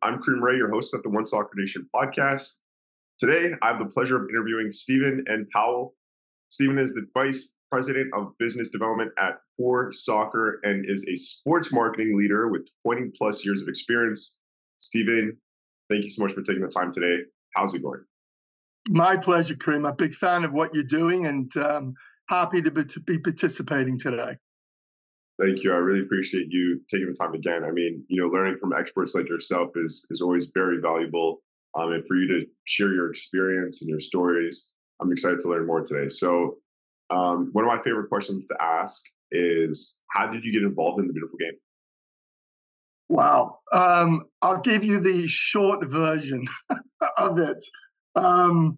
I'm Kareem Ray, your host at the One Soccer Nation podcast. Today, I have the pleasure of interviewing Stephen and Powell. Stephen is the Vice President of Business Development at For Soccer and is a sports marketing leader with 20 plus years of experience. Stephen, thank you so much for taking the time today. How's it going? My pleasure, Kareem. I'm a big fan of what you're doing and happy to be participating today. Thank you. I really appreciate you taking the time again. I mean, learning from experts like yourself is always very valuable. And for you to share your experience and your stories, I'm excited to learn more today. So one of my favorite questions to ask is, how did you get involved in the beautiful game? Wow. I'll give you the short version of it. I've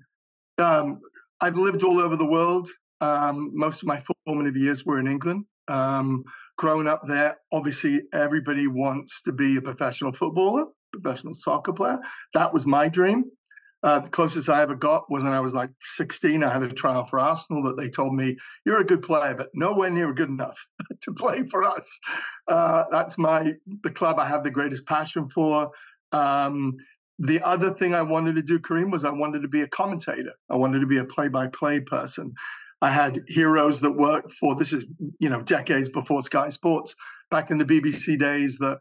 lived all over the world. Most of my formative years were in England. Growing up there, obviously everybody wants to be a professional footballer, professional soccer player. That was my dream. The closest I ever got was when I was like 16. I had a trial for Arsenal that they told me, you're a good player, but nowhere near good enough to play for us. That's the club I have the greatest passion for. The other thing I wanted to do, Kareem, was I wanted to be a commentator. I wanted to be a play-by-play person. I had heroes that worked for, this is, decades before Sky Sports, back in the BBC days, the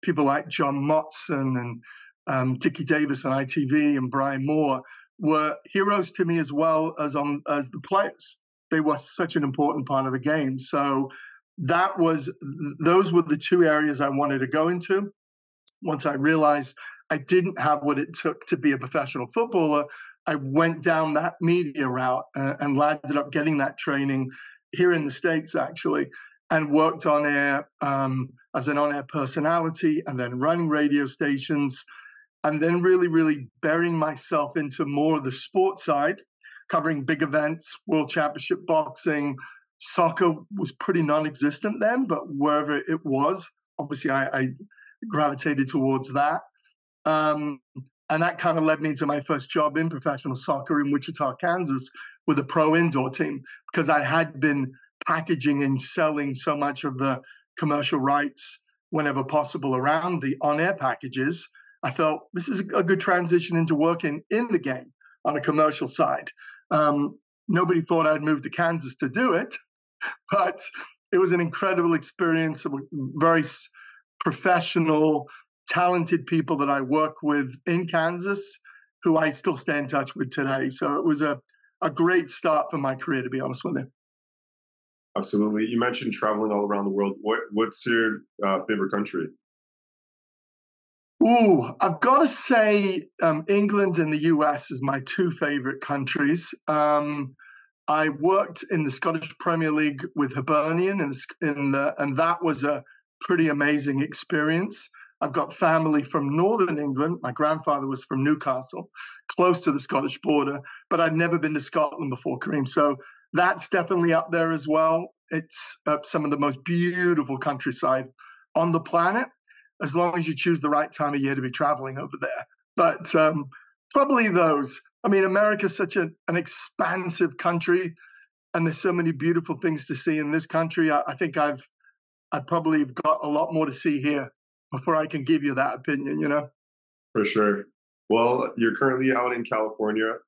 people like John Motson and Dickie Davis on ITV and Brian Moore were heroes to me as well as the players. They were such an important part of the game. So those were the two areas I wanted to go into. Once I realized I didn't have what it took to be a professional footballer, I went down that media route and landed up getting that training here in the States, actually, and worked on air as an on-air personality and then running radio stations and then really, really burying myself into more of the sports side, covering big events, World Championship boxing. Soccer was pretty non-existent then, but wherever it was, obviously I gravitated towards that. And that kind of led me to my first job in professional soccer in Wichita, Kansas, with a pro indoor team, because I had been packaging and selling so much of the commercial rights whenever possible around the on-air packages. I felt this is a good transition into working in the game on a commercial side. Nobody thought I'd move to Kansas to do it, but it was an incredible experience. Very professional, talented people that I work with in Kansas who I still stay in touch with today. So it was a great start for my career, to be honest with you. Absolutely. You mentioned traveling all around the world. What's your favorite country? Ooh, I've got to say England and the US is my two favorite countries. I worked in the Scottish Premier League with Hibernian, and that was a pretty amazing experience. I've got family from Northern England. My grandfather was from Newcastle, close to the Scottish border, but I'd never been to Scotland before, Kareem. So that's definitely up there as well. It's some of the most beautiful countryside on the planet, as long as you choose the right time of year to be traveling over there. But probably those. I mean, America's such an expansive country, and there's so many beautiful things to see in this country. I think I probably have got a lot more to see here before I can give you that opinion, For sure. Well, you're currently out in California.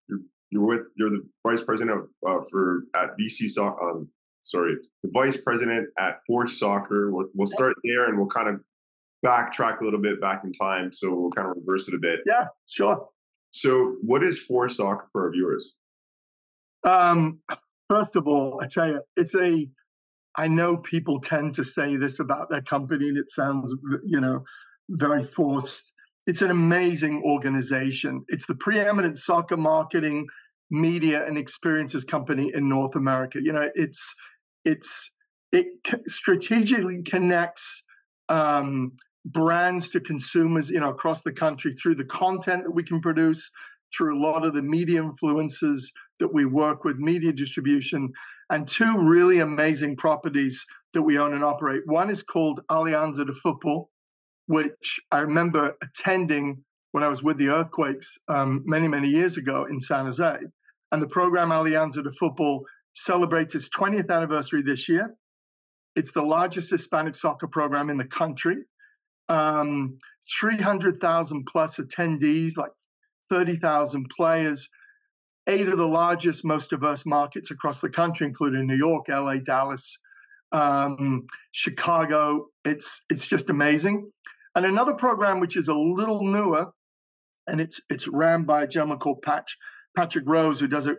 You're the vice president at VC Soccer. The vice president at For Soccer. We'll start there, and we'll kind of backtrack a little bit back in time. So we'll kind of reverse it a bit. Yeah, sure. So, what is For Soccer for our viewers? First of all, I tell you, I know people tend to say this about their company, and it sounds, very forced. It's an amazing organization. It's the preeminent soccer marketing, media, and experiences company in North America. It strategically connects brands to consumers, across the country through the content that we can produce, through a lot of the media influencers that we work with, media distribution, and two really amazing properties that we own and operate. One is called Alianza de Football, which I remember attending when I was with the Earthquakes many, many years ago in San Jose. And the program Alianza de Football celebrates its 20th anniversary this year. It's the largest Hispanic soccer program in the country. 300,000 plus attendees, like 30,000 players, 8 of the largest, most diverse markets across the country, including New York, LA, Dallas, Chicago. It's just amazing. And another program which is a little newer, and it's ran by a gentleman called Patrick Rose, who does a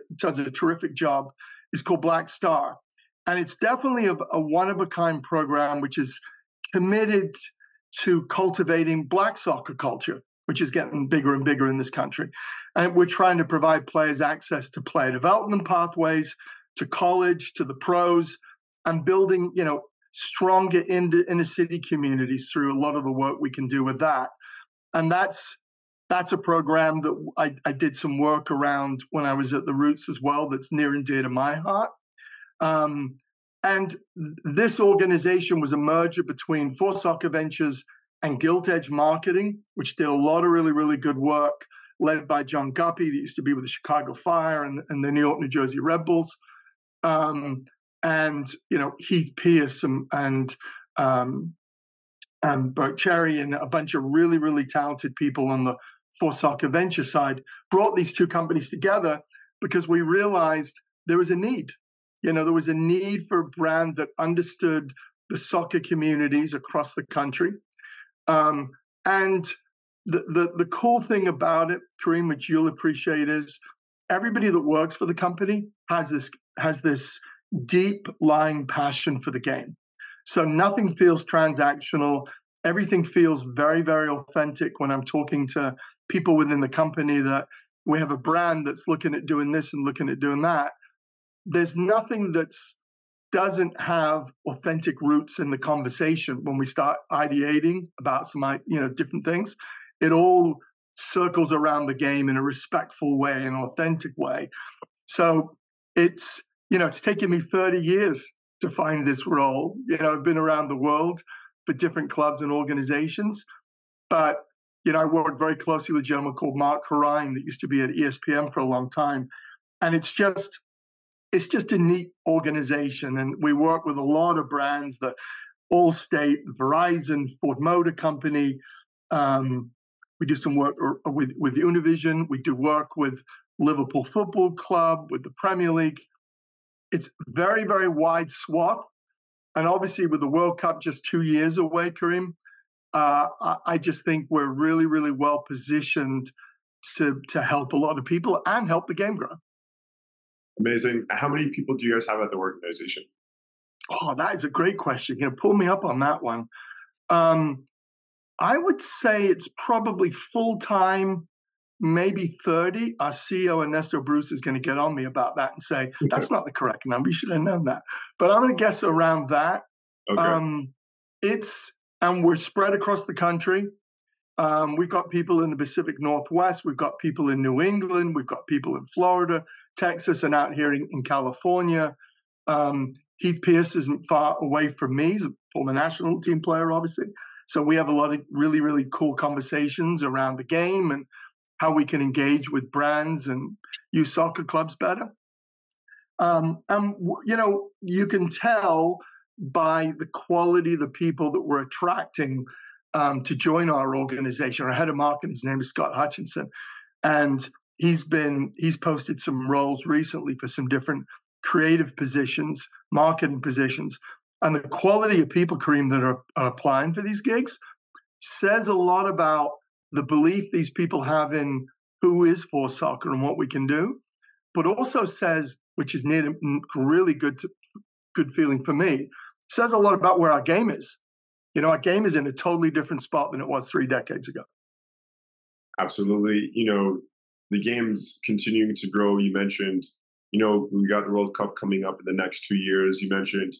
terrific job, is called Black Star. And it's definitely a one-of-a-kind program which is committed to cultivating Black soccer culture, which is getting bigger and bigger in this country. And we're trying to provide players access to player development pathways, to college, to the pros, and building, stronger inner city communities through a lot of the work we can do with that. And that's a program that I did some work around when I was at the Roots as well, that's near and dear to my heart. And this organization was a merger between For Soccer Ventures and Gilt Edge Marketing, which did a lot of really, really good work, led by John Guppy, that used to be with the Chicago Fire and the New York, New Jersey Red Bulls. And Heath Pierce and Bert Cherry and a bunch of really, really talented people on the For Soccer Venture side brought these two companies together because we realized there was a need. There was a need for a brand that understood the soccer communities across the country. And the cool thing about it, Kareem, which you'll appreciate, is everybody that works for the company has this deep lying passion for the game. So nothing feels transactional. Everything feels very, very authentic when I'm talking to people within the company, that we have a brand that's looking at doing this and looking at doing that. There's nothing that doesn't have authentic roots in the conversation when we start ideating about some, different things. It all circles around the game in a respectful way, an authentic way. So it's taken me 30 years to find this role. I've been around the world for different clubs and organizations, but I worked very closely with a gentleman called Mark Harine that used to be at ESPN for a long time. And it's just a neat organization. And we work with a lot of brands, that Allstate, Verizon, Ford Motor Company. We do some work with Univision. We do work with Liverpool Football Club, with the Premier League. It's very, very wide swath. And obviously with the World Cup just 2 years away, Kareem, I just think we're really, really well positioned to help a lot of people and help the game grow. Amazing. How many people do you guys have at the organization? Oh, that is a great question. Pull me up on that one. I would say it's probably full-time, maybe 30. Our CEO, Ernesto Bruce, is going to get on me about that and say, that's not the correct number. You should have known that. But I'm going to guess around that. Okay. And we're spread across the country. We've got people in the Pacific Northwest. We've got people in New England. We've got people in Florida, Texas, and out here in California. Heath Pierce isn't far away from me. He's a former national team player, obviously. So we have a lot of really, really cool conversations around the game and how we can engage with brands and use soccer clubs better. You can tell by the quality of the people that we're attracting to join our organization. Our head of marketing, his name is Scott Hutchinson, and he's posted some roles recently for some different creative positions, marketing positions. And the quality of people, Kareem, that are applying for these gigs says a lot about the belief these people have in who is For Soccer and what we can do, but also says, which is really good feeling for me, says a lot about where our game is. Our game is in a totally different spot than it was 3 decades ago. Absolutely. The game's continuing to grow. You mentioned, we got the World Cup coming up in the next 2 years. You mentioned,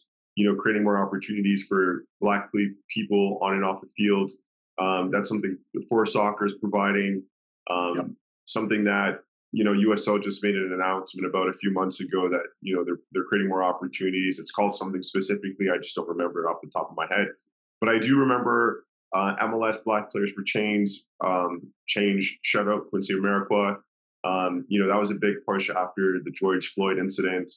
creating more opportunities for Black people on and off the field. That's something For Soccer is providing. Yep. Something that, USL just made an announcement about a few months ago that, they're creating more opportunities. It's called something specifically. I just don't remember it off the top of my head. But I do remember MLS Black Players for Change shut out Quincy Amarikwa. That was a big push after the George Floyd incident.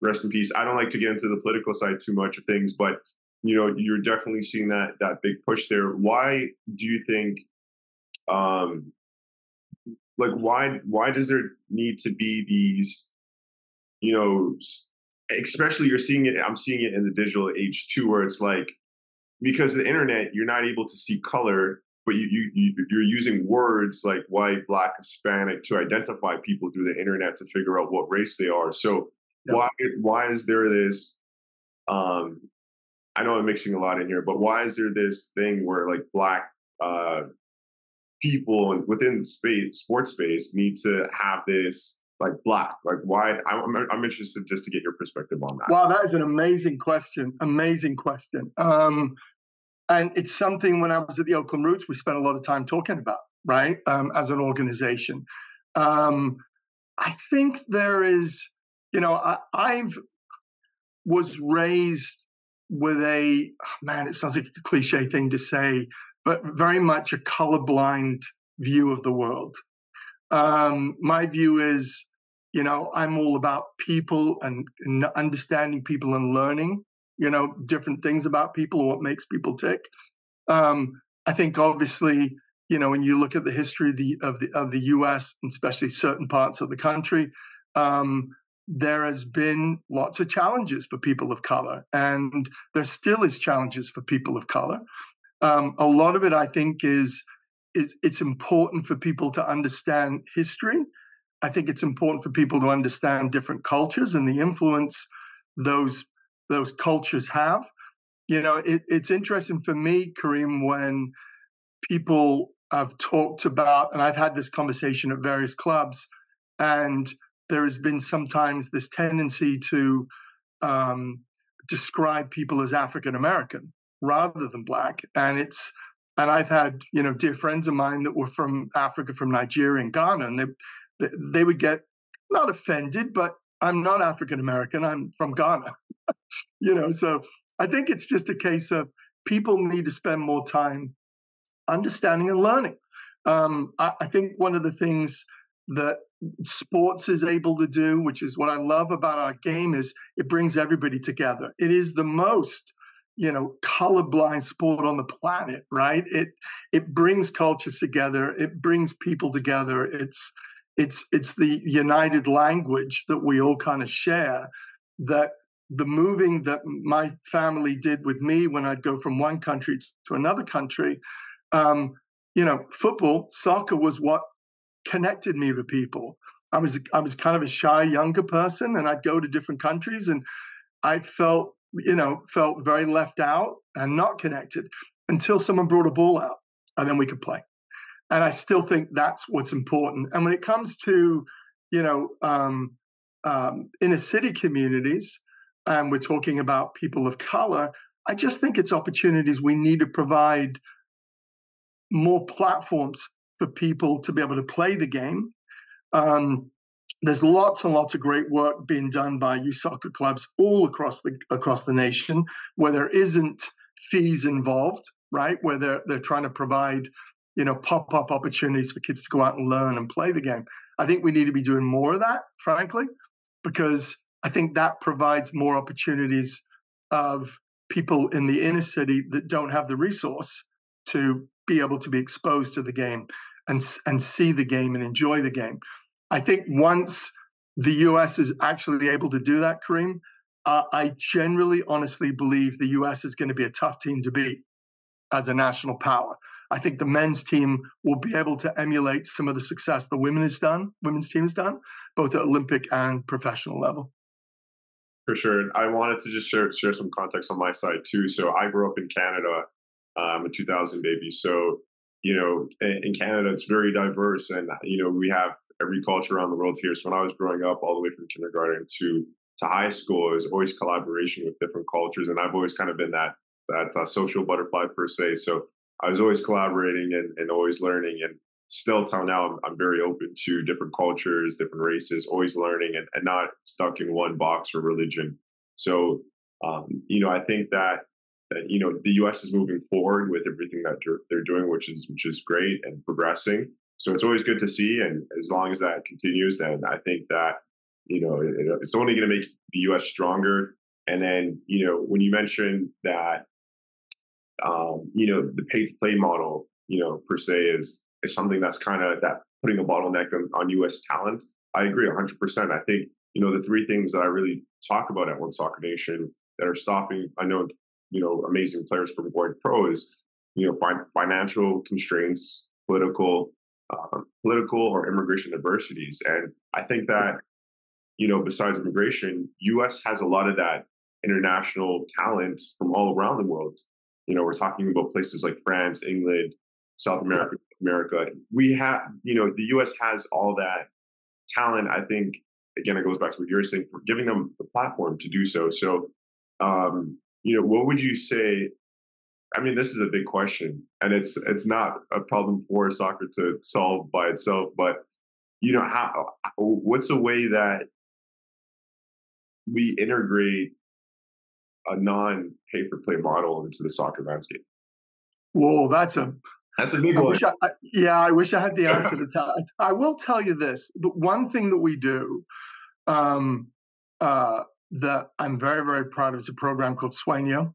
Rest in peace. I don't like to get into the political side too much of things, but you're definitely seeing that big push there. Why do you think, um, like, why does there need to be these, you know, especially you're seeing it, I'm seeing it in the digital age too, where it's like, because of the internet, you're not able to see color, but you're using words like white, black, Hispanic to identify people through the internet to figure out what race they are. So Yeah. why is there this? Um, I know I'm mixing a lot in here, but why is there this thing where like black uh, people within sports space, need to have this like black? Like why? I'm interested just to get your perspective on that. Wow, that is an amazing question. Amazing question. And it's something when I was at the Oakland Roots, we spent a lot of time talking about, right? As an organization. Um, I think there is, I've was raised with man, it sounds like a cliche thing to say, but very much a colorblind view of the world. My view is, I'm all about people and understanding people and learning, different things about people, what makes people tick. I think obviously, when you look at the history of the U.S., and especially certain parts of the country, there has been lots of challenges for people of color, and there still is challenges for people of color. A lot of it, I think, is it's important for people to understand history. I think it's important for people to understand different cultures and the influence those cultures have. It's interesting for me, Kareem, when people have talked about, and I've had this conversation at various clubs, and there has been sometimes this tendency to describe people as African American rather than black, and I've had dear friends of mine that were from Africa, from Nigeria and Ghana, and they would get not offended, but I'm not African American, I'm from Ghana. So I think it's just a case of people need to spend more time understanding and learning. I think one of the things that sports is able to do, which is what I love about our game, is it brings everybody together. It is the most colorblind sport on the planet, right? It brings cultures together. It brings people together. It's the united language that we all kind of share. That the moving that my family did with me when I'd go from one country to another country, football, soccer was what connected me with people. I was kind of a shy younger person, and I'd go to different countries, and I felt very left out and not connected until someone brought a ball out, and then we could play. And I still think that's what's important. And when it comes to inner city communities, and we're talking about people of color, I just think it's opportunities we need to provide more platforms for people to be able to play the game. There's lots and lots of great work being done by youth soccer clubs all across the nation, where there isn't fees involved, right? Where they're trying to provide pop-up opportunities for kids to go out and learn and play the game. I think we need to be doing more of that, frankly, because I think that provides more opportunities of people in the inner city that don't have the resource to be able to be exposed to the game and see the game and enjoy the game. I think once the US is actually able to do that, Kareem, I generally, honestly believe the US is going to be a tough team to beat as a national power. I think the men's team will be able to emulate some of the success the women's team has done, both at Olympic and professional level. For sure. I wanted to just share some context on my side too. So I grew up in Canada. I'm a 2000 baby. So, in Canada, it's very diverse, and, we have every culture around the world here. So when I was growing up, all the way from kindergarten to high school, it was always collaboration with different cultures. And I've always kind of been that social butterfly per se. So I was always collaborating and always learning. And still till now, I'm very open to different cultures, different races, always learning and not stuck in one box or religion. So, I think that the U.S. is moving forward with everything that they're doing, which is great and progressing. So it's always good to see, and as long as that continues, then I think that it's only going to make the U.S. stronger. And then when you mentioned that The pay to play model, per se is something that's kind of that putting a bottleneck on U.S. talent. I agree 100%. I think, the three things that I really talk about at One Soccer Nation that are stopping, I know, amazing players from going pro is, financial constraints, political or immigration adversities. And I think that, besides immigration, U.S. has a lot of that international talent from all around the world. We're talking about places like France, England, South America, America. We have, the U.S. has all that talent. I think, again, it goes back to what you're saying, for giving them the platform to do so. So, what would you say? I mean, this is a big question, and it's not a problem for soccer to solve by itself. But what's a way that we integrate a non-pay-for-play model into the soccer landscape? Whoa, that's a big one. I wish I had the answer to that. I will tell you this: the one thing that we do that I'm very, very proud of is a program called Sueño.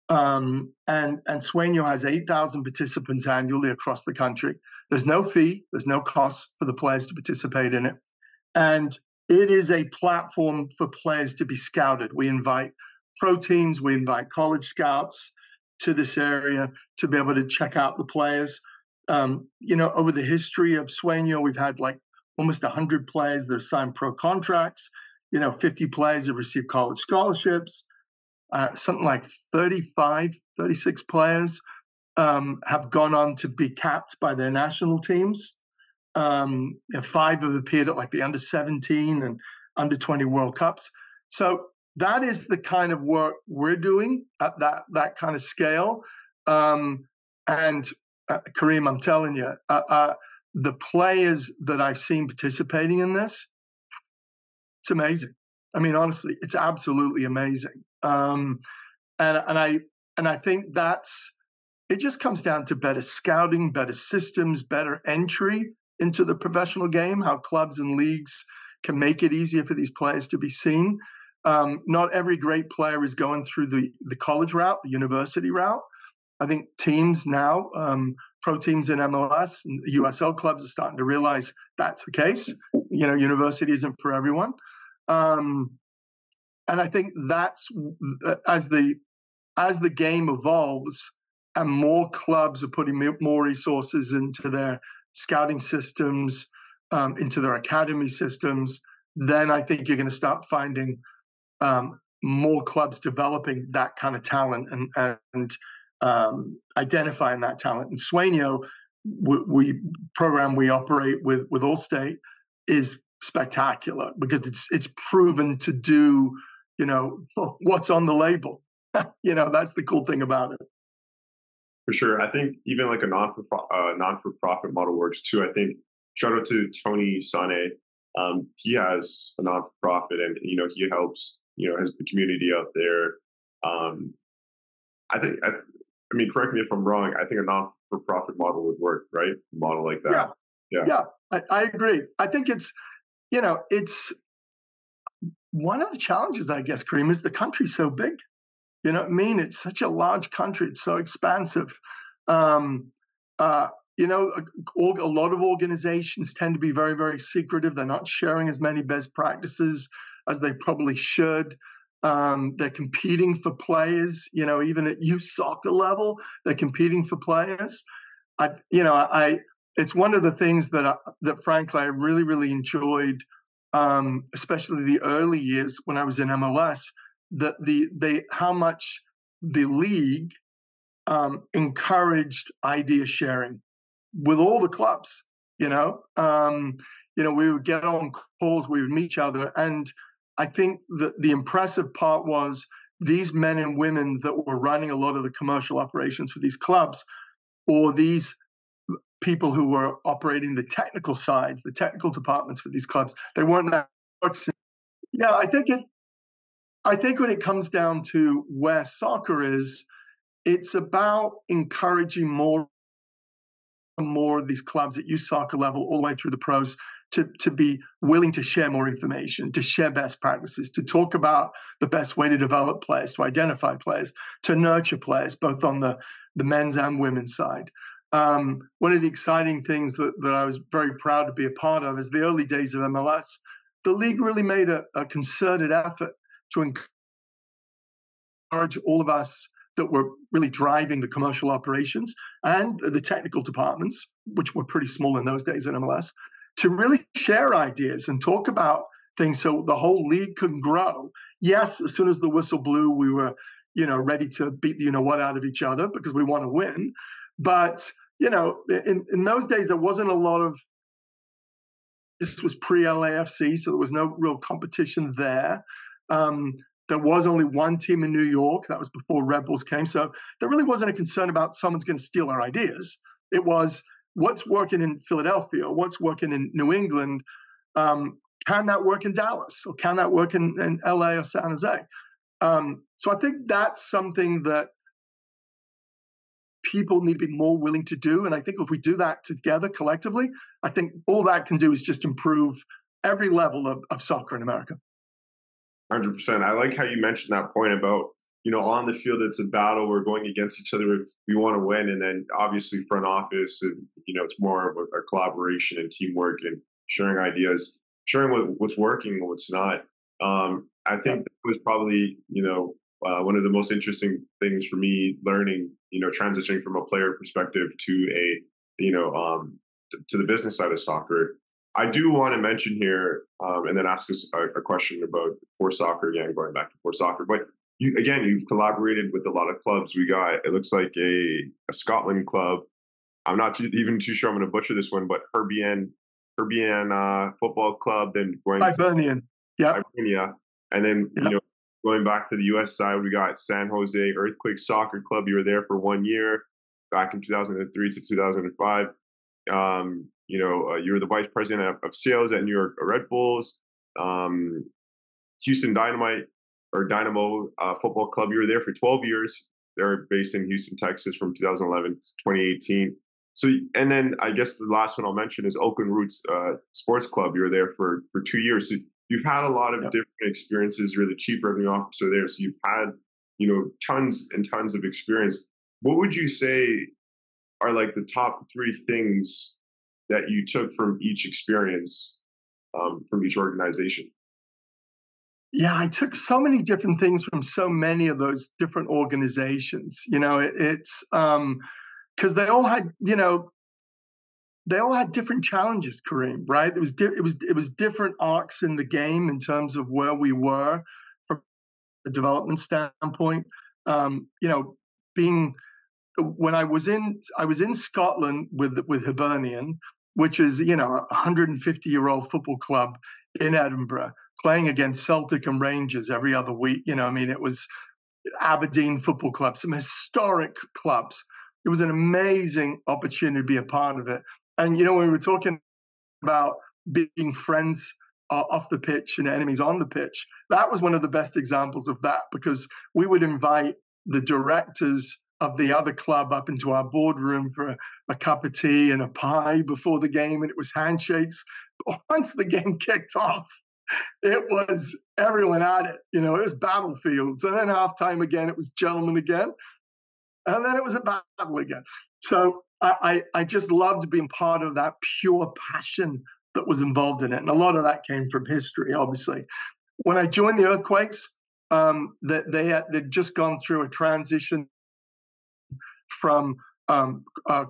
And Sueño has 8,000 participants annually across the country. There's no fee, there's no cost for the players to participate in it. And it is a platform for players to be scouted. We invite pro teams, we invite college scouts to this area to be able to check out the players. Over the history of Sueño, we've had like almost 100 players that have signed pro contracts, 50 players that receive college scholarships. Something like 36 players have gone on to be capped by their national teams. 5 have appeared at like the under-17 and under-20 World Cups. So that is the kind of work we're doing at that kind of scale. And Kareem, I'm telling you, the players that I've seen participating in this, it's amazing. I mean, honestly, it's absolutely amazing. And I think it just comes down to better scouting, better systems, better entry into the professional game, how clubs and leagues can make it easier for these players to be seen. Not every great player is going through the college route, the university route. I think teams now, pro teams in MLS and the USL clubs are starting to realize that's the case. University isn't for everyone. And I think that's as the game evolves and more clubs are putting more resources into their scouting systems, into their academy systems, then I think you're going to start finding more clubs developing that kind of talent and identifying that talent. And Sueño, program we operate with Allstate is spectacular because it's proven to do what's on the label. That's the cool thing about it. For sure. I think even like a non-for-profit model works too. I think shout out to Tony Sane. He has a non-for-profit and, he helps, the community out there. I mean, correct me if I'm wrong. I think a non-for-profit model would work, right? A model like that. Yeah. I agree. I think it's one of the challenges, I guess, Kareem, is the country's so big. You know what I mean? It's such a large country. It's so expansive. A lot of organizations tend to be very, very secretive. They're not sharing as many best practices as they probably should. They're competing for players, even at youth soccer level, they're competing for players. It's one of the things that frankly, I really, really enjoyed, especially the early years when I was in MLS, how much the league encouraged idea sharing with all the clubs. We would get on calls, we would meet each other, and I think that the impressive part was these men and women that were running a lot of the commercial operations for these clubs, or these people who were operating the technical side, the technical departments for these clubs, they weren't that. Yeah, I think when it comes down to where soccer is, it's about encouraging more and more of these clubs at youth soccer level all the way through the pros to be willing to share more information, to share best practices, to talk about the best way to develop players, to identify players, to nurture players, both on the the men's and women's side. One of the exciting things that I was very proud to be a part of is the early days of MLS. The league really made a concerted effort to encourage all of us that were really driving the commercial operations and the technical departments, which were pretty small in those days in MLS, to really share ideas and talk about things so the whole league could grow. Yes, as soon as the whistle blew, we were, ready to beat the what out of each other because we want to win. But, in those days, there wasn't a lot of, this was pre-LAFC, so there was no real competition there. There was only one team in New York. That was before Red Bulls came. So there really wasn't a concern about someone's going to steal our ideas. It was what's working in Philadelphia, what's working in New England. Can that work in Dallas? Or can that work in LA or San Jose? So I think that's something that people need to be more willing to do. And I think if we do that together collectively, I think all that can do is just improve every level of soccer in America. 100%. I like how you mentioned that point about, on the field, it's a battle. We're going against each other. We want to win. And then obviously front office, and, it's more of a collaboration and teamwork and sharing ideas, sharing what's working and what's not. I think that was probably, one of the most interesting things for me learning, transitioning from a player perspective to to the business side of soccer. I do want to mention here, and then ask us a question about For Soccer again, going back to For Soccer. But you've collaborated with a lot of clubs. We got, it looks like a Scotland club. I'm not even too sure I'm going to butcher this one, but Hibernian Football Club. Then going Hibernian, Hibernia, and then going back to the U.S. side, we got San Jose Earthquake Soccer Club. You were there for 1 year, back in 2003 to 2005. You were the vice president of sales at New York Red Bulls. Houston Dynamo Football Club. You were there for 12 years. They're based in Houston, Texas, from 2011 to 2018. So, and then I guess the last one I'll mention is Oakland Roots Sports Club. You were there for 2 years. So you've had a lot of different experiences. You're the chief revenue officer there. So you've had, tons and tons of experience. What would you say are like the top 3 things that you took from each experience, from each organization? Yeah, I took so many different things from so many of those different organizations. It's because they all had, they all had different challenges, Kareem, right? It was different arcs in the game in terms of where we were from a development standpoint. Being when I was in Scotland with Hibernian, which is, a 150-year-old football club in Edinburgh, playing against Celtic and Rangers every other week. It was Aberdeen Football Club, some historic clubs. It was an amazing opportunity to be a part of it. And, when we were talking about being friends off the pitch and enemies on the pitch, that was one of the best examples of that, because we would invite the directors of the other club up into our boardroom for a cup of tea and a pie before the game, and it was handshakes. But once the game kicked off, it was everyone at it. It was battlefields. And then halftime again, it was gentlemen again. And then it was a battle again. So I just loved being part of that pure passion that was involved in it. And a lot of that came from history, obviously. When I joined the Earthquakes, they'd just gone through a transition from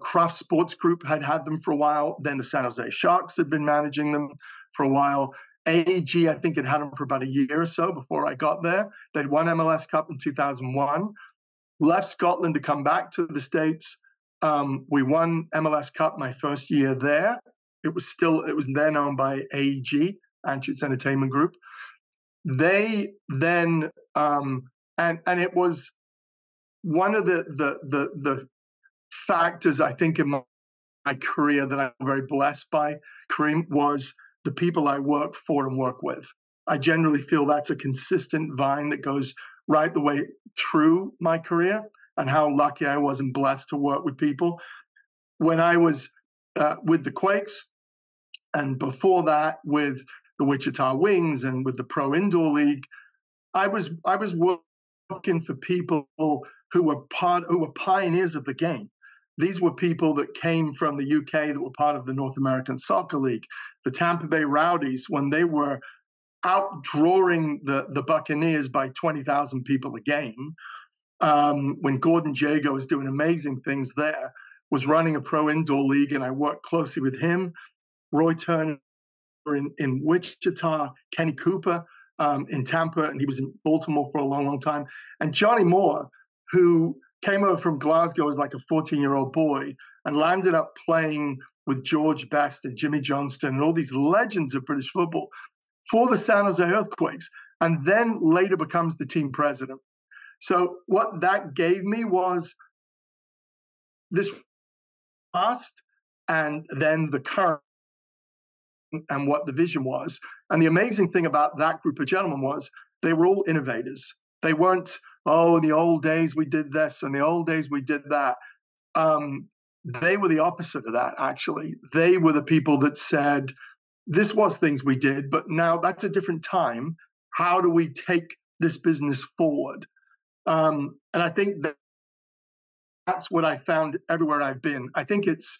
Kraft Sports Group had them for a while. Then the San Jose Sharks had been managing them for a while. AEG, I think, had them for about a year or so before I got there. They'd won MLS Cup in 2001. Left Scotland to come back to the States. We won MLS Cup my first year there. It was then owned by AEG, Anschutz Entertainment Group. They then and it was one of the factors, I think, in my career that I'm very blessed by, Kareem, was the people I work for and work with. I generally feel that's a consistent vine that goes right the way through my career, and how lucky I was and blessed to work with people. When I was with the Quakes, and before that with the Wichita Wings and with the Pro Indoor League, I was working for people who were pioneers of the game. These were people that came from the UK that were part of the North American Soccer League. The Tampa Bay Rowdies, when they were outdrawing the Buccaneers by 20,000 people a game, when Gordon Jago was doing amazing things there, was running a pro indoor league, and I worked closely with him, Roy Turner in Wichita, Kenny Cooper in Tampa, and he was in Baltimore for a long, long time, and Johnny Moore, who came over from Glasgow as like a 14-year-old boy and landed up playing with George Best and Jimmy Johnston and all these legends of British football for the San Jose Earthquakes, and then later becomes the team president. So what that gave me was this past and then the current and what the vision was. And the amazing thing about that group of gentlemen was they were all innovators. They weren't, oh, in the old days we did this, and the old days we did that. They were the opposite of that, actually. They were the people that said, this was things we did, but now that's a different time. How do we take this business forward? And I think that's what I found everywhere I've been. I think it's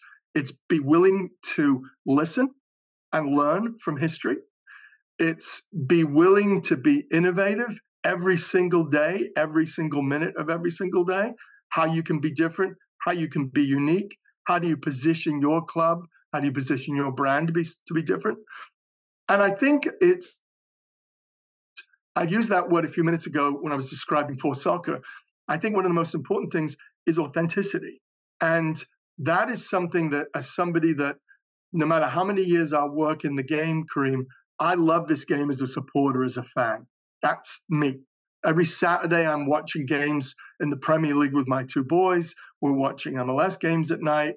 be willing to listen and learn from history. It's be willing to be innovative every single day, every single minute of every single day, how you can be different, how you can be unique, how do you position your club, how do you position your brand to be different. And I think I used that word a few minutes ago when I was describing For Soccer. I think one of the most important things is authenticity. And that is something that, as somebody that, no matter how many years I work in the game, Kareem, I love this game as a supporter, as a fan. That's me. Every Saturday, I'm watching games in the Premier League with my two boys. We're watching MLS games at night.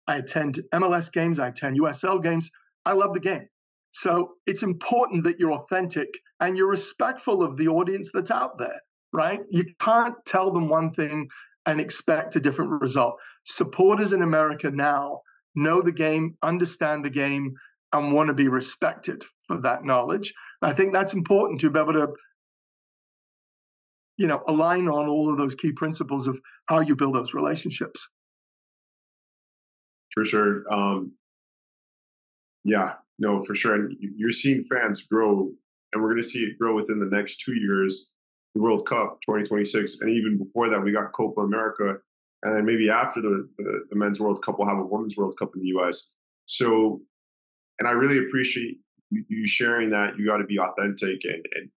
I attend MLS games. I attend USL games. I love the game. So it's important that you're authentic and you're respectful of the audience that's out there, right? You can't tell them one thing and expect a different result. Supporters in America now know the game, understand the game, and want to be respected for that knowledge. I think that's important to be able to, align on all of those key principles of how you build those relationships. For sure. Yeah, no, for sure. And you're seeing fans grow, and we're going to see it grow within the next 2 years, the World Cup 2026. And even before that, we got Copa America. And then maybe after the Men's World Cup, we'll have a Women's World Cup in the U.S. So, and I really appreciate you sharing that. You got to be authentic, and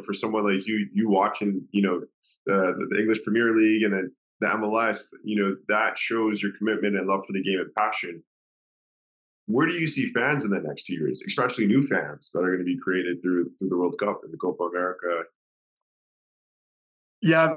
for someone like you watching, the English Premier League and then the MLS, that shows your commitment and love for the game and passion. Where do you see fans in the next 2 years, especially new fans that are going to be created through the World Cup and the Copa America? Yeah,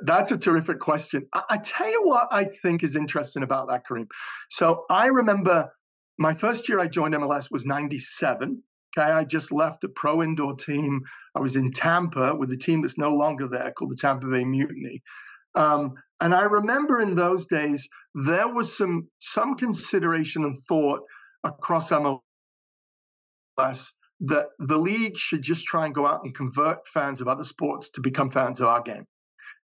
that's a terrific question. I tell you what I think is interesting about that, Kareem. So I remember my first year I joined MLS was 97. Okay, I just left a pro indoor team. I was in Tampa with a team that's no longer there called the Tampa Bay Mutiny. And I remember in those days, there was some consideration and thought across MLS that the league should just try and go out and convert fans of other sports to become fans of our game.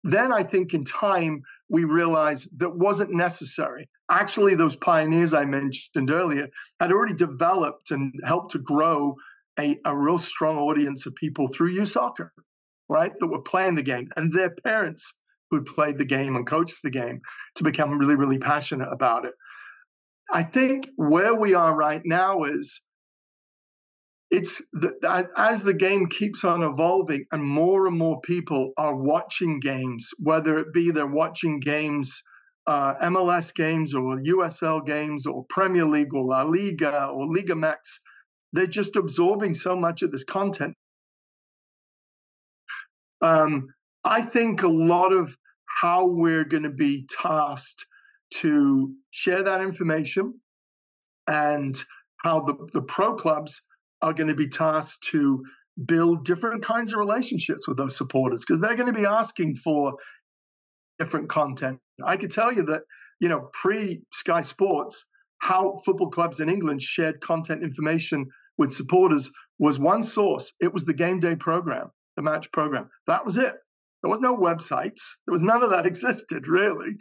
Then I think in time, we realized that wasn't necessary. Actually, those pioneers I mentioned earlier had already developed and helped to grow a real strong audience of people through youth soccer, right, that were playing the game, and their parents who'd played the game and coached the game to become really, really passionate about it. I think where we are right now is as the game keeps on evolving and more people are watching games, whether it be they're watching games, MLS games or USL games or Premier League or La Liga or Liga MX, they're just absorbing so much of this content. I think a lot of how we're going to be tasked to share that information and how the pro clubs are going to be tasked to build different kinds of relationships with those supporters, because they're going to be asking for different content. I could tell you that, pre-Sky Sports, how football clubs in England shared content information with supporters was one source. It was the game day program. the match program. That was it. There was no websites. There was none of that existed, really.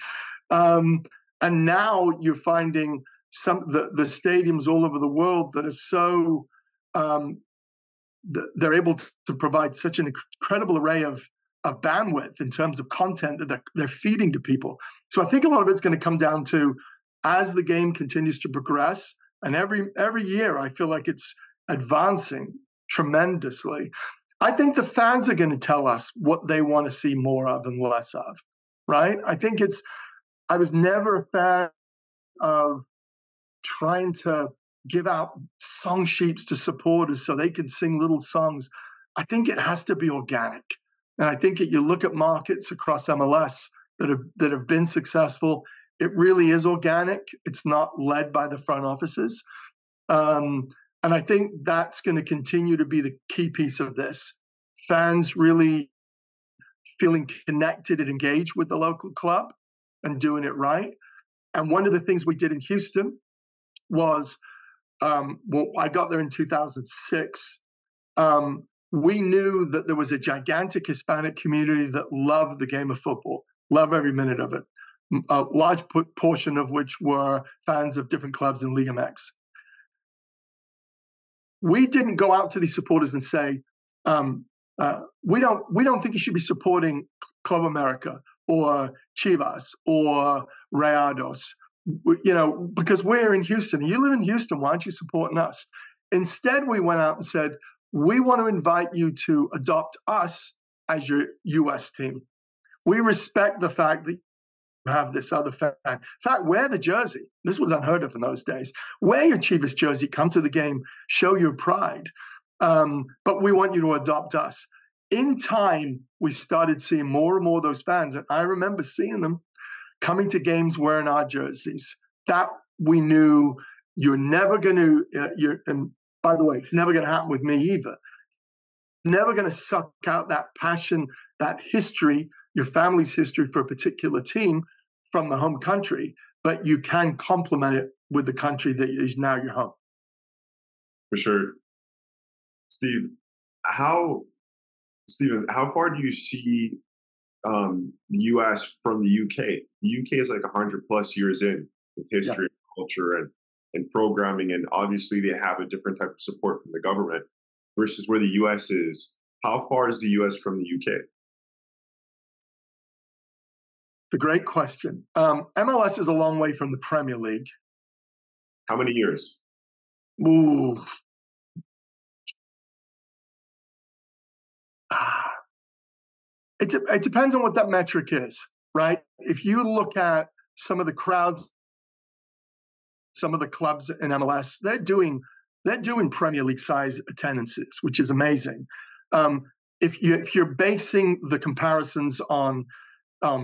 And now you're finding the stadiums all over the world that are so they're able to provide such an incredible array of bandwidth in terms of content that they're feeding to people. So I think a lot of it's going to come down to, as the game continues to progress, and every year I feel like it's advancing tremendously. I think the fans are going to tell us what they want to see more of and less of, right? I was never a fan of trying to give out song sheets to supporters so they can sing little songs. I think it has to be organic. And I think that you look at markets across MLS that have been successful, it really is organic. It's not led by the front offices. And I think that's going to continue to be the key piece of this. Fans really feeling connected and engaged with the local club and doing it right. And one of the things we did in Houston was, I got there in 2006. We knew that there was a gigantic Hispanic community that loved the game of football, love every minute of it. A large portion of which were fans of different clubs in Liga MX. We didn't go out to these supporters and say, we don't think you should be supporting Club America or Chivas or Rayados, because we're in Houston. You live in Houston, why aren't you supporting us? Instead, we went out and said, we want to invite you to adopt us as your U.S. team. We respect the fact that you have this other fan. In fact, wear the jersey. This was unheard of in those days. Wear your Chivas jersey, come to the game, show your pride. But we want you to adopt us. In time, we started seeing more and more of those fans. And I remember seeing them coming to games wearing our jerseys. That we knew you're never going to, and by the way, it's never going to happen with me either. Never going to suck out that passion, that history, your family's history for a particular team from the home country, but you can complement it with the country that is now your home. For sure. Steven, how far do you see the U.S. from the U.K.? The U.K. is like 100 plus years in with history, and culture, and programming, and obviously they have a different type of support from the government versus where the U.S. is. How far is the U.S. from the U.K.? It's a great question. MLS is a long way from the Premier League. How many years? Ooh. It depends on what that metric is, right? If you look at some of the crowds, some of the clubs in MLS, they're doing Premier League size attendances, which is amazing. If you're basing the comparisons on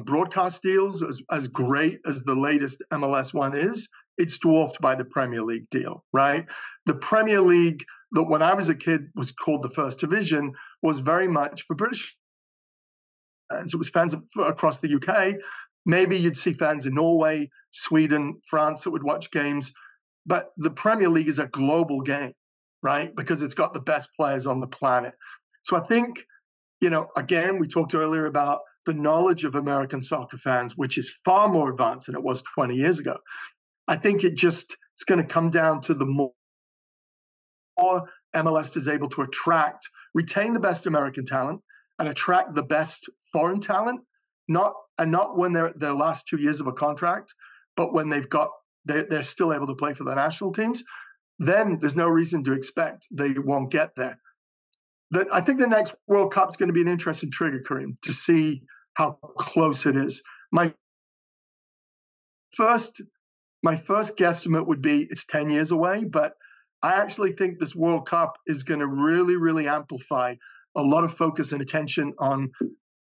broadcast deals, as great as the latest MLS one is, it's dwarfed by the Premier League deal, right? The Premier League, that when I was a kid was called the First Division, was very much for British fans. It was fans across the UK. Maybe you'd see fans in Norway, Sweden, France that would watch games. But the Premier League is a global game, right? Because it's got the best players on the planet. So I think, again, we talked earlier about the knowledge of American soccer fans, which is far more advanced than it was 20 years ago. I think it's going to come down to the more MLS is able to retain the best American talent and attract the best foreign talent, not when they're their last 2 years of a contract, but when they're still able to play for the national teams. Then there's no reason to expect they won't get there. I think the next World Cup is going to be an interesting trigger, Kareem, to see how close it is. My first guesstimate would be it's 10 years away, but I actually think this World Cup is going to really, really amplify a lot of focus and attention on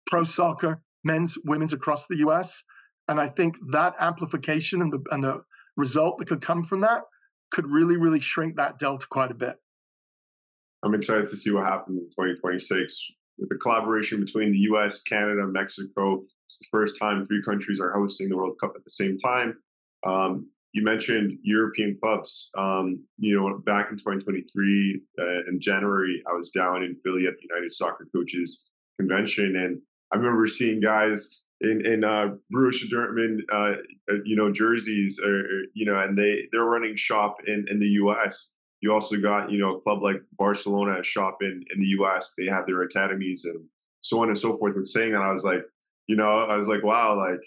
pro soccer, men's, women's across the US. And I think that amplification and the result that could come from that could really, really shrink that delta quite a bit. I'm excited to see what happens in 2026 with the collaboration between the U.S., Canada, Mexico. It's the first time 3 countries are hosting the World Cup at the same time. you mentioned European clubs. Back in 2023, in January, I was down in Philly at the United Soccer Coaches Convention, and I remember seeing guys in Borussia Dortmund, jerseys, and they're running shop in the U.S. You also got a club like Barcelona shop in the U.S. They have their academies and so on and so forth. With saying that, I was like, wow, like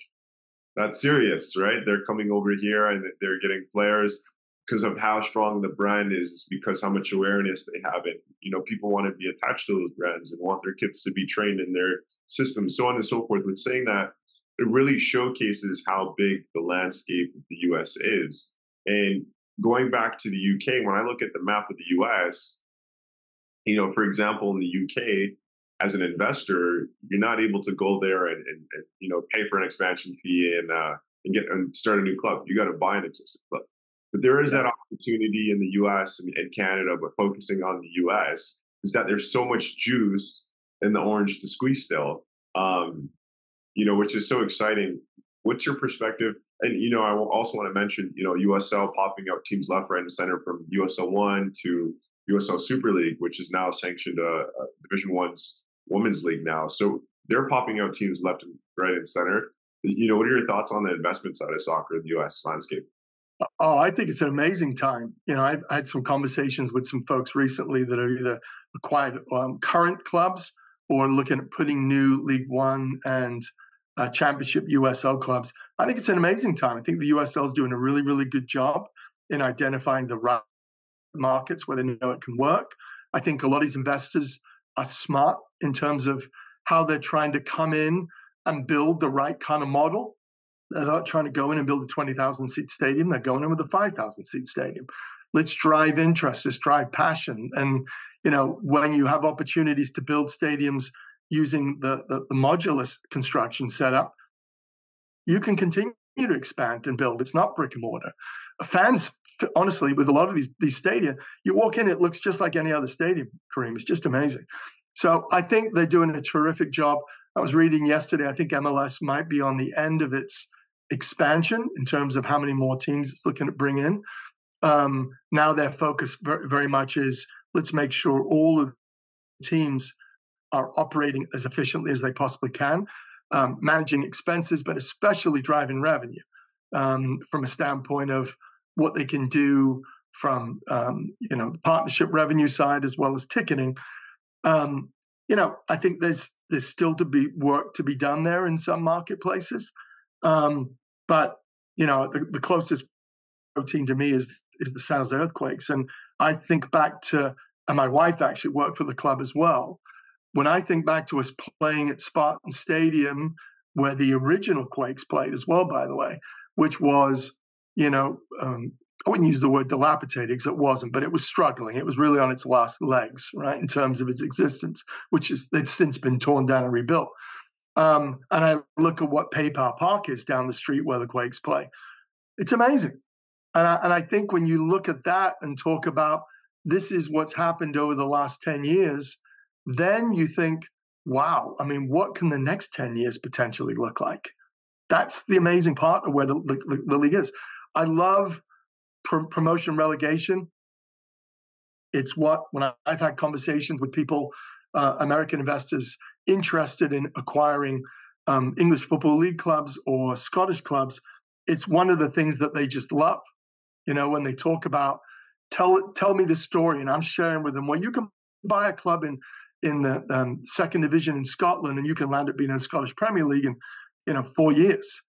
that's serious, right? They're coming over here and they're getting players because of how strong the brand is, because how much awareness they have. And, people want to be attached to those brands and want their kids to be trained in their system, so on and so forth. With saying that, it really showcases how big the landscape of the US is. And going back to the UK, when I look at the map of the US, for example, in the UK, as an investor, you're not able to go there and pay for an expansion fee and start a new club. You got to buy an existing club. But there is that opportunity in the U.S. and Canada, but focusing on the U.S. is that there's so much juice in the orange to squeeze still, which is so exciting. What's your perspective? And I also want to mention, USL popping out teams left, right, and center, from USL 1 to USL Super League, which is now sanctioned Division One's women's league now. So they're popping out teams left and right and center. What are your thoughts on the investment side of soccer in the U.S. landscape? Oh, I think it's an amazing time. I've had some conversations with some folks recently that are either acquired current clubs or looking at putting new League One and Championship USL clubs. I think it's an amazing time. I think the USL is doing a really, really good job in identifying the right markets where they know it can work. I think a lot of these investors are smart in terms of how they're trying to come in and build the right kind of model. They're not trying to go in and build a 20,000 seat stadium. They're going in with a 5,000 seat stadium. Let's drive interest, let's drive passion. And, when you have opportunities to build stadiums using the modular construction setup, you can continue to expand and build. It's not brick and mortar. Fans, honestly, with a lot of these stadia, you walk in, it looks just like any other stadium, Kareem. It's just amazing. So I think they're doing a terrific job. I was reading yesterday, I think MLS might be on the end of its expansion in terms of how many more teams it's looking to bring in. Now their focus very, very much is, let's make sure all of the teams are operating as efficiently as they possibly can, managing expenses, but especially driving revenue from a standpoint of what they can do from the partnership revenue side as well as ticketing. I think there's still to be work to be done there in some marketplaces. But the closest protein to me is the San Jose Earthquakes. And I think back to, and my wife actually worked for the club as well. When I think back to us playing at Spartan Stadium, where the original Quakes played as well, by the way, which was, I wouldn't use the word dilapidated because it wasn't, but it was struggling. It was really on its last legs, right, in terms of its existence, it's since been torn down and rebuilt. And I look at what PayPal Park is down the street where the Quakes play. It's amazing. And I think when you look at that and talk about this is what's happened over the last 10 years, then you think, wow, what can the next 10 years potentially look like? That's the amazing part of where the league is. I love promotion relegation. It's when I've had conversations with people, American investors interested in acquiring English Football League clubs or Scottish clubs, it's one of the things that they just love. When they talk about, tell me the story, and I'm sharing with them, well, you can buy a club in the second division in Scotland, and you can land up being in the Scottish Premier League in 4 years.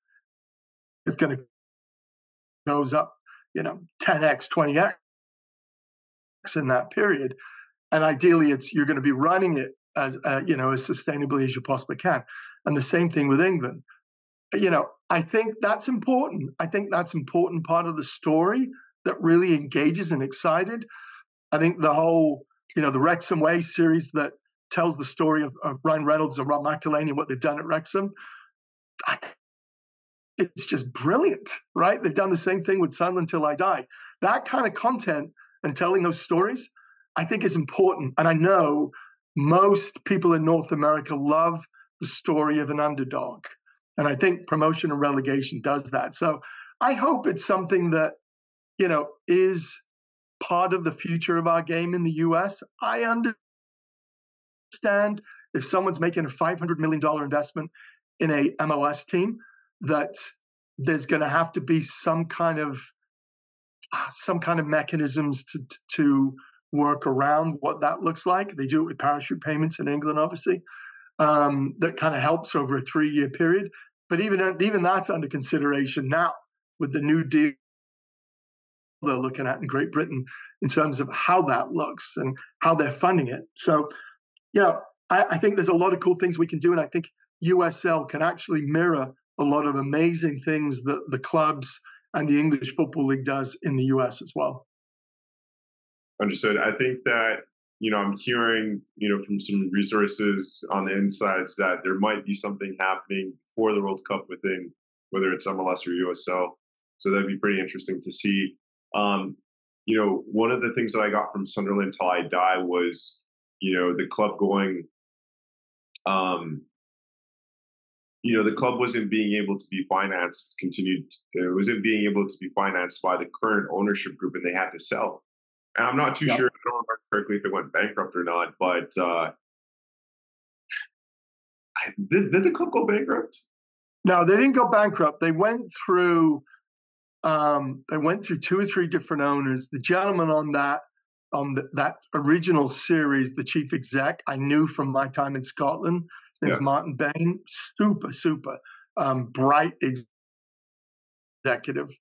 It's going to goes up 10x, 20x in that period, and ideally you're going to be running it as as sustainably as you possibly can. And the same thing with England. I think that's important. I think that's important part of the story that really engages and excited. I think the whole the Wrexham Way series that tells the story of Ryan Reynolds and Rob McElhenney and what they've done at Wrexham, it's just brilliant, right? They've done the same thing with Sunderland Till I Die. That kind of content and telling those stories, I think is important. And I know most people in North America love the story of an underdog. And I think promotion and relegation does that. So I hope it's something that, is part of the future of our game in the US. I understand if someone's making a $500 million investment in a MLS team, that there's going to have to be some kind of mechanisms to work around what that looks like. They do it with parachute payments in England, obviously. That kind of helps over a 3-year period. But even that's under consideration now with the new deal they're looking at in Great Britain in terms of how that looks and how they're funding it. So, I think there's a lot of cool things we can do, and I think USL can actually mirror a lot of amazing things that the clubs and the English Football League does in the US as well. Understood. I think that, I'm hearing, from some resources on the insides that there might be something happening for the World Cup within, whether it's MLS or USL. So that'd be pretty interesting to see. One of the things that I got from Sunderland Till I Die was, the club going, the club wasn't being able to be financed, it wasn't being able to be financed by the current ownership group, and they had to sell. And I'm not too sure, I don't remember correctly if it went bankrupt or not, but did the club go bankrupt? No, they didn't go bankrupt. They went through 2 or 3 different owners. The gentleman on that original series, the chief exec, I knew from my time in Scotland. His name's Martin Bain. Super bright executive.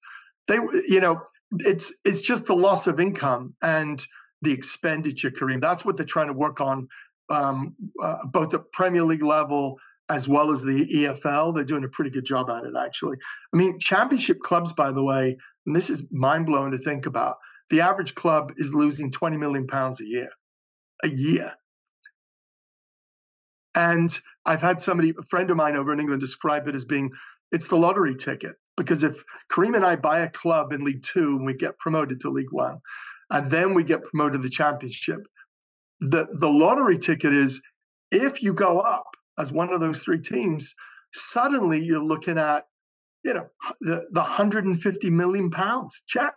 It's just the loss of income and the expenditure, Kareem. That's what they're trying to work on, both at Premier League level as well as the EFL. They're doing a pretty good job at it, actually. I mean, championship clubs, by the way, and this is mind-blowing to think about, the average club is losing £20 million a year. And I've had a friend of mine over in England, describe it as it's the lottery ticket. Because if Kareem and I buy a club in League Two and we get promoted to League One, and then we get promoted to the Championship, the lottery ticket is, if you go up as one of those 3 teams, suddenly you're looking at, the £150 million check.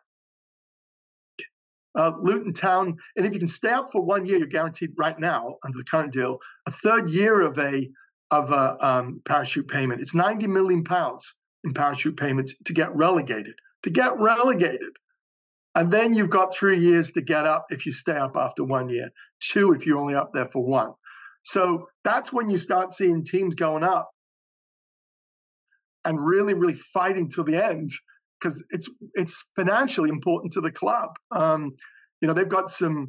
Luton Town, and if you can stay up for 1 year, you're guaranteed right now under the current deal a 3rd year of a parachute payment. It's £90 million in parachute payments to get relegated. And then you've got 3 years to get up if you stay up after 1 year, 2 if you're only up there for 1. So that's when you start seeing teams going up and really, really fighting till the end, because it's financially important to the club. They've got some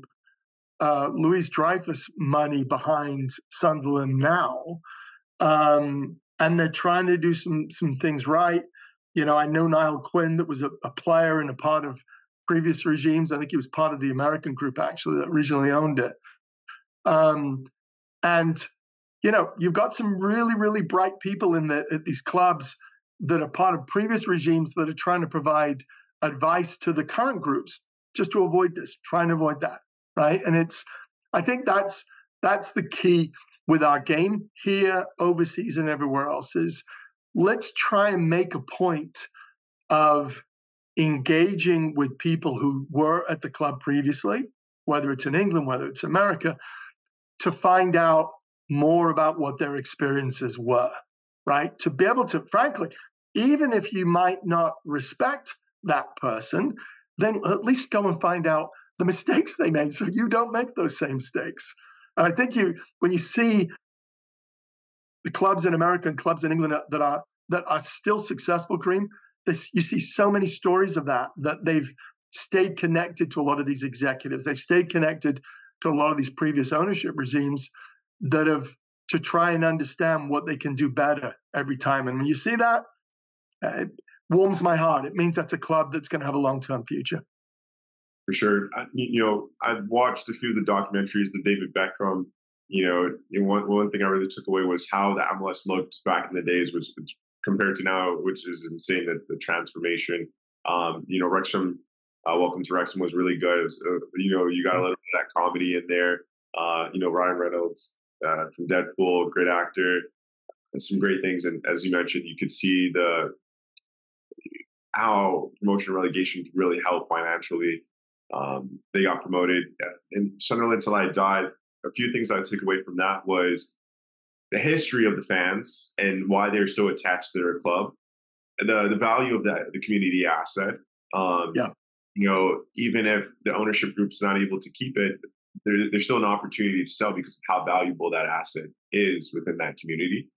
Louise Dreyfus money behind Sunderland now, and they're trying to do some things right. I know Niall Quinn, that was a player and a part of previous regimes. I think he was part of the American group, actually, that originally owned it. You've got some really, really bright people at these clubs that are part of previous regimes that are trying to provide advice to the current groups just to avoid this, trying to avoid that, right? And I think that's the key with our game here, overseas, and everywhere else, is let's try and make a point of engaging with people who were at the club previously, whether it's in England, whether it's America, to find out more about what their experiences were, right? To be able to, frankly, even if you might not respect that person, then at least go and find out the mistakes they made so you don't make those same mistakes. And I think when you see the clubs in America and clubs in England that are still successful, Kareem, you see so many stories of that they've stayed connected to a lot of these executives. They've stayed connected to a lot of these previous ownership regimes that have to try and understand what they can do better every time. And when you see that, it warms my heart. It means that's a club that's going to have a long-term future. For sure. I've watched a few of the documentaries, the David Beckham. One thing I really took away was how the MLS looked back in the days, which compared to now, which is insane, that the transformation. Wrexham, Welcome to Wrexham was really good. It was, you got a little bit of that comedy in there. Ryan Reynolds from Deadpool, great actor, some great things. And as you mentioned, you could see how promotion and relegation can really help financially. They got promoted. And Sunderland Till I Died, a few things I took away from that was the history of the fans and why they're so attached to their club, the value of the community asset. Yeah. Even if the ownership group's not able to keep it, there's still an opportunity to sell because of how valuable that asset is within that community.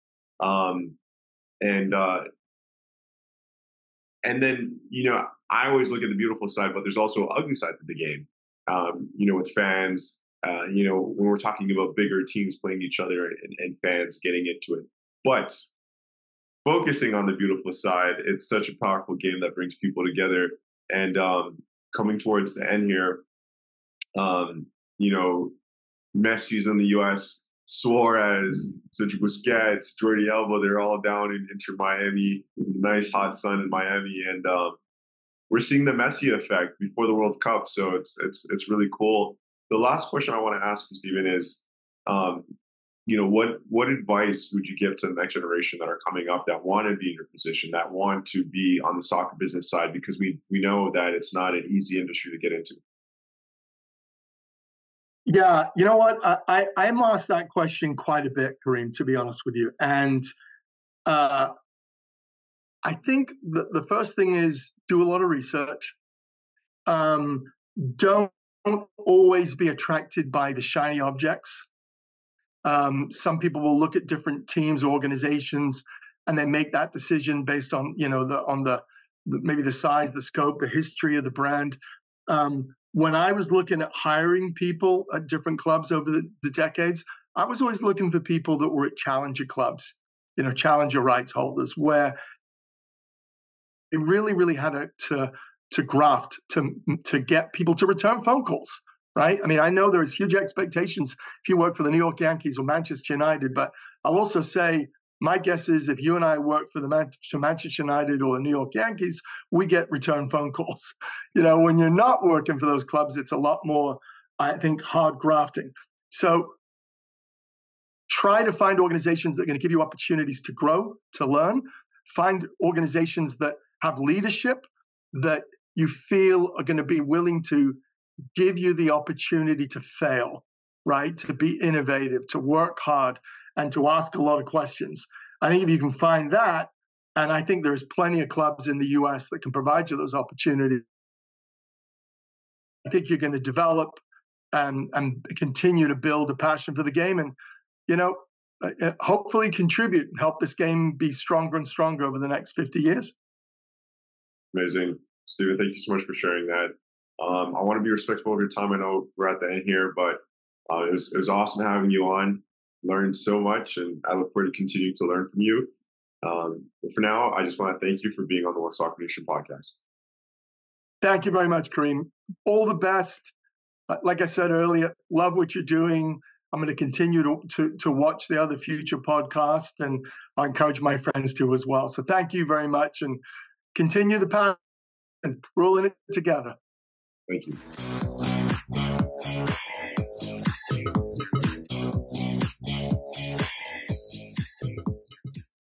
And then, I always look at the beautiful side, but there's also an ugly side to the game. With fans, when we're talking about bigger teams playing each other and fans getting into it. But focusing on the beautiful side, it's such a powerful game that brings people together. And coming towards the end here, Messi's in the U.S., Suarez, Sergio Busquets, Jordi Alba, they're all down in Inter Miami, nice hot sun in Miami. And we're seeing the Messi effect before the World Cup. So it's really cool. The last question I want to ask you, Stephen, is, what advice would you give to the next generation that are coming up that want to be in your position, that want to be on the soccer business side? Because we know that it's not an easy industry to get into. Yeah, you know what? I'm asked that question quite a bit, Kareem, to be honest with you. And I think the first thing is do a lot of research. Don't always be attracted by the shiny objects. Some people will look at different teams, organizations, and they make that decision based on maybe the size, the scope, the history of the brand. When I was looking at hiring people at different clubs over the decades, I was always looking for people that were at challenger clubs, challenger rights holders, where it really, really had to graft to get people to return phone calls, right? I mean, I know there's huge expectations if you work for the New York Yankees or Manchester United, but I'll also say my guess is if you and I work for Manchester United or the New York Yankees, we get return phone calls. When you're not working for those clubs, it's a lot more, I think, hard grafting. So try to find organizations that are going to give you opportunities to grow, to learn. Find organizations that have leadership that you feel are going to be willing to give you the opportunity to fail, right? To be innovative, to work hard, and to ask a lot of questions. I think if you can find that, and I think there's plenty of clubs in the US that can provide you those opportunities, I think you're going to develop and continue to build a passion for the game and, hopefully contribute and help this game be stronger and stronger over the next 50 years. Amazing. Stephen, thank you so much for sharing that. I want to be respectful of your time. I know we're at the end here, but it was awesome having you on. Learned so much, and I look forward to continuing to learn from you. But for now, I just want to thank you for being on the One Soccer Nation podcast. Thank you very much, Kareem. All the best. Like I said earlier, love what you're doing. I'm going to continue to watch the other future podcasts, and I encourage my friends to as well. So thank you very much, and continue the path and rolling it together. Thank you.